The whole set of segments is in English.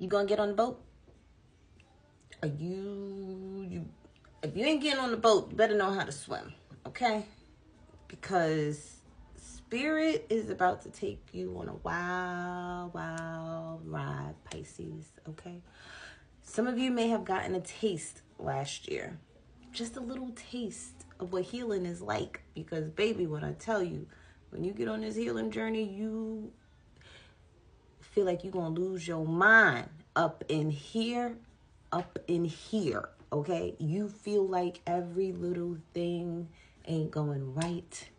You gonna get on the boat? Are you if you ain't getting on the boat, you better know how to swim, okay? Because Spirit is about to take you on a wild, wild ride, Pisces, okay? Some of you may have gotten a taste last year. Just a little taste of what healing is like. Because, baby, when I tell you, when you get on this healing journey, you feel like you're going to lose your mind up in here, okay? You feel like every little thing ain't going right.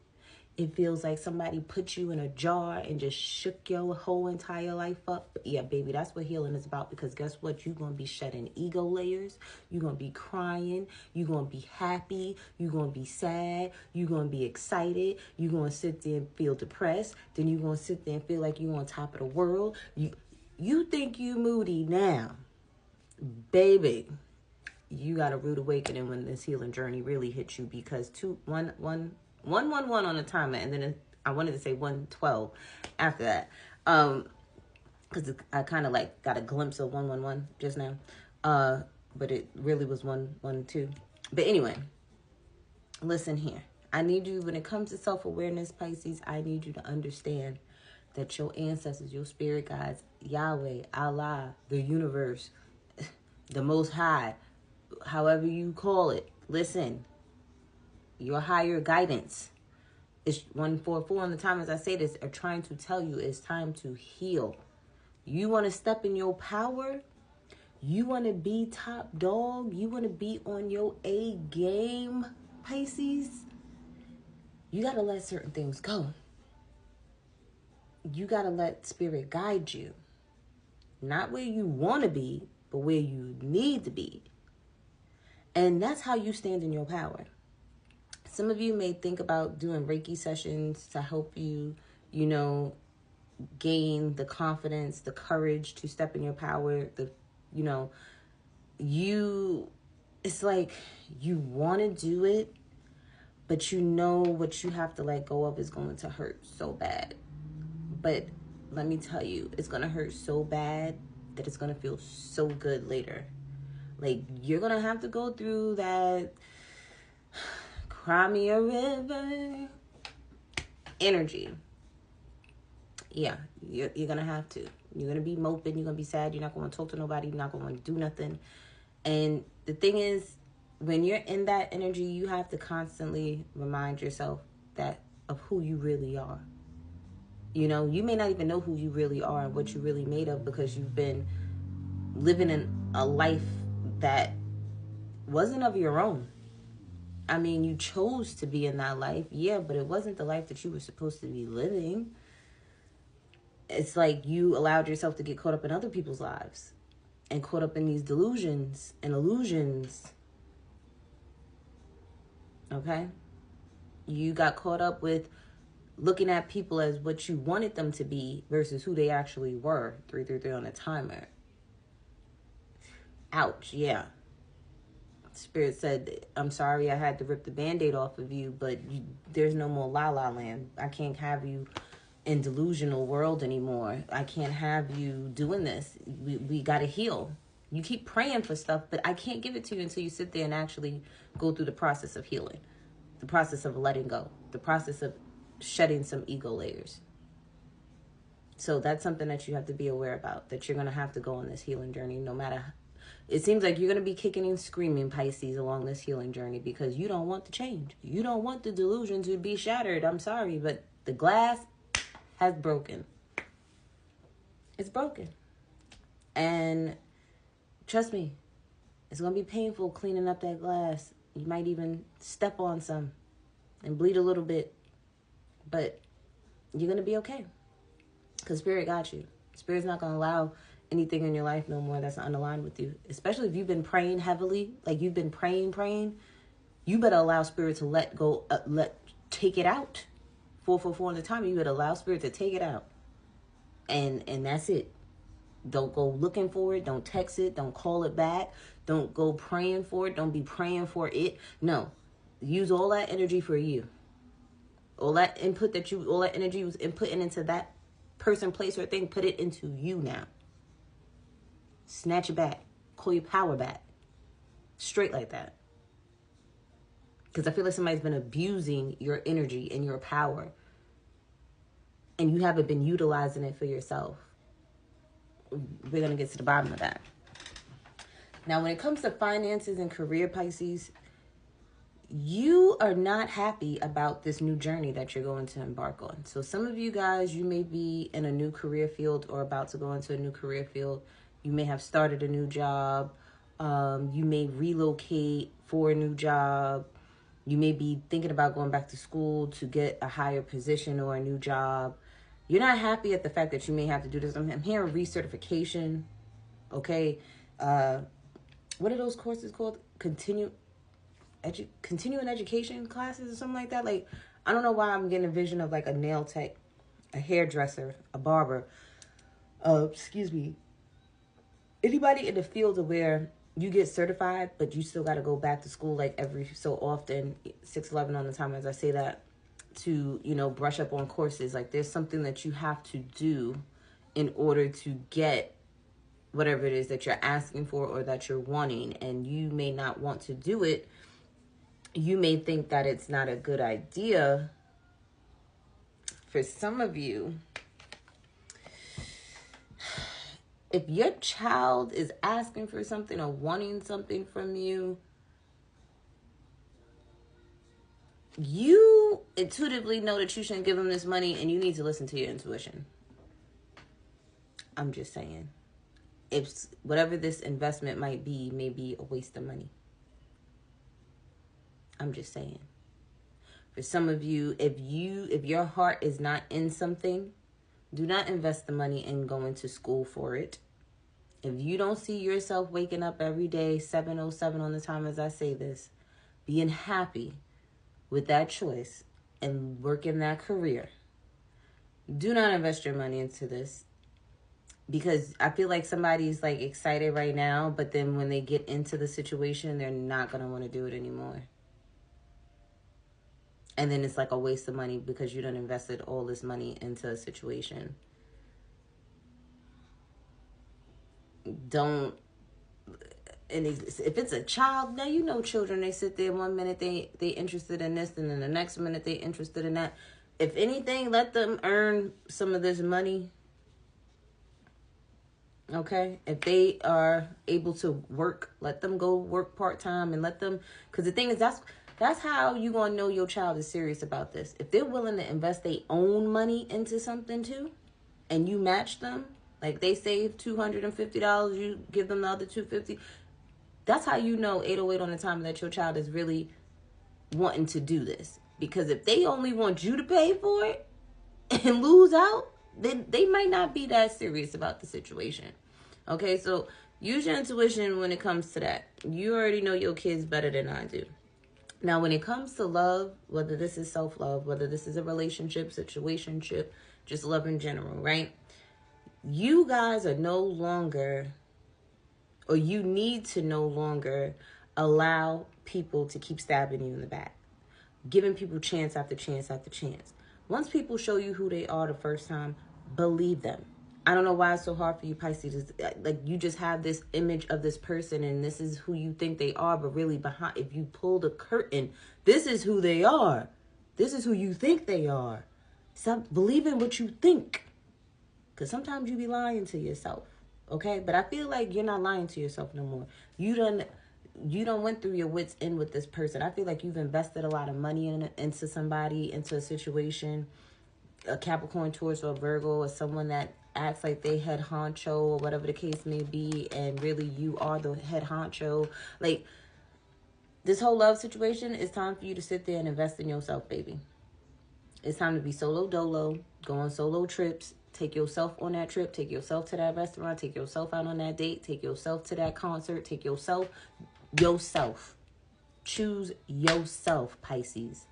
It feels like somebody put you in a jar and just shook your whole entire life up. But yeah, baby, that's what healing is about. Because guess what? You're going to be shedding ego layers. You're going to be crying. You're going to be happy. You're going to be sad. You're going to be excited. You're going to sit there and feel depressed. Then you're going to sit there and feel like you're on top of the world. You think you moody now. Baby, you got a rude awakening when this healing journey really hits you. Because 111 on the timer, and then I wanted to say 112 after that, because I kind of like got a glimpse of 111 just now, but it really was 112. But anyway, listen here. I need you, when it comes to self-awareness, Pisces, I need you to understand that your ancestors, your spirit guides, Yahweh, Allah, the universe, the Most High, however you call it, listen. Your higher guidance is 144 on the time as I say this, are trying to tell you it's time to heal. You want to step in your power? You want to be top dog? You want to be on your A game, Pisces? You got to let certain things go. You got to let spirit guide you. Not where you want to be, but where you need to be. And that's how you stand in your power. Some of you may think about doing Reiki sessions to help you, gain the confidence, the courage to step in your power. It's like you want to do it, but you know what you have to let go of is going to hurt so bad. But let me tell you, it's going to hurt so bad that it's going to feel so good later. Like, you're going to have to go through that cry me a river energy. Yeah, you're going to have to. You're going to be moping. You're going to be sad. You're not going to talk to nobody. You're not going to do nothing. And the thing is, when you're in that energy, you have to constantly remind yourself of who you really are. You may not even know who you really are and what you're really made of, because you've been living in a life that wasn't of your own. I mean, you chose to be in that life, yeah, but it wasn't the life that you were supposed to be living. It's like you allowed yourself to get caught up in other people's lives and caught up in these delusions and illusions. Okay? You got caught up with looking at people as what you wanted them to be versus who they actually were. 333 on a timer. Ouch, yeah. Spirit said, I'm sorry I had to rip the Band-Aid off of you, but there's no more La La Land. I can't have you in delusional world anymore. I can't have you doing this. We got to heal. You keep praying for stuff, but I can't give it to you until you sit there and actually go through the process of healing, the process of letting go, the process of shedding some ego layers. So that's something that you have to be aware about, that you're going to have to go on this healing journey no matter. It seems like you're going to be kicking and screaming, Pisces, along this healing journey, because you don't want to change. You don't want the delusion to be shattered. I'm sorry, but the glass has broken. It's broken. And trust me, it's going to be painful cleaning up that glass. You might even step on some and bleed a little bit. But you're going to be okay. Because Spirit got you. Spirit's not going to allow anything in your life no more that's unaligned with you. Especially if you've been praying heavily, like you've been praying, you better allow Spirit to let go, take it out. 444 on the time, you better allow Spirit to take it out. And that's it. Don't go looking for it. Don't text it. Don't call it back. Don't go praying for it. Don't be praying for it. No. Use all that energy for you. All that energy was inputting into that person, place, or thing, put it into you now. snatch it back. Call your power back. Straight like that. Because I feel like somebody's been abusing your energy and your power. And you haven't been utilizing it for yourself. We're going to get to the bottom of that. Now, when it comes to finances and career, Pisces, you are not happy about this new journey that you're going to embark on. So some of you guys, you may be in a new career field or about to go into a new career field. You may have started a new job. You may relocate for a new job. You may be thinking about going back to school to get a higher position or a new job. You're not happy at the fact that you may have to do this. I'm hearing recertification. Okay. What are those courses called? Continuing education classes or something like that. Like, I don't know why I'm getting a vision of like a nail tech, a hairdresser, a barber. Anybody in the field of where you get certified, but you still got to go back to school like every so often, 6-11 on the time as I say that, to, you know, brush up on courses. Like, there's something that you have to do in order to get whatever it is that you're asking for or that you're wanting, and you may not want to do it. You may think that it's not a good idea. For some of you, if your child is asking for something or wanting something from you, you intuitively know that you shouldn't give them this money, and you need to listen to your intuition. I'm just saying. If whatever this investment might be, may be a waste of money. I'm just saying. For some of you, if your heart is not in something, do not invest the money in going to school for it. If you don't see yourself waking up every day, 7:07 on the time as I say this, being happy with that choice and working that career, do not invest your money into this. Because I feel like somebody's like excited right now, but then when they get into the situation, they're not going to want to do it anymore. And then it's like a waste of money because you done invested all this money into a situation. Don't, and if it's a child, now you know children, they sit there 1 minute they interested in this, and then the next minute they interested in that. If anything, let them earn some of this money. Okay, if they are able to work, let them go work part-time, and let them, because the thing is, that's how you gonna know your child is serious about this. If they're willing to invest their own money into something too, and you match them, like they save $250, you give them the other $250. That's how you know 808 on the time that your child is really wanting to do this. Because if they only want you to pay for it and lose out, then they might not be that serious about the situation. Okay, so use your intuition when it comes to that. You already know your kids better than I do. Now, when it comes to love, whether this is self-love, whether this is a relationship, situationship, just love in general, right? You guys are no longer, or you need to no longer allow people to keep stabbing you in the back, giving people chance after chance after chance. Once people show you who they are the first time, believe them. I don't know why it's so hard for you, Pisces. Like, you just have this image of this person, and this is who you think they are, but really behind, if you pull the curtain, this is who they are. This is who you think they are. Stop believing what you think. Because sometimes you be lying to yourself, okay? But I feel like you're not lying to yourself no more. You done went through your wits end with this person. I feel like you've invested a lot of money into somebody, into a situation, a Capricorn, Taurus, or a Virgo, or someone that acts like they head honcho or whatever the case may be, and really you are the head honcho. Like, this whole love situation, it's time for you to sit there and invest in yourself, baby. It's time to be solo dolo, go on solo trips, take yourself on that trip, take yourself to that restaurant, take yourself out on that date, take yourself to that concert, take yourself. Choose yourself, Pisces.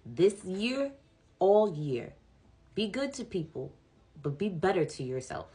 This year, all year, be good to people, but be better to yourself.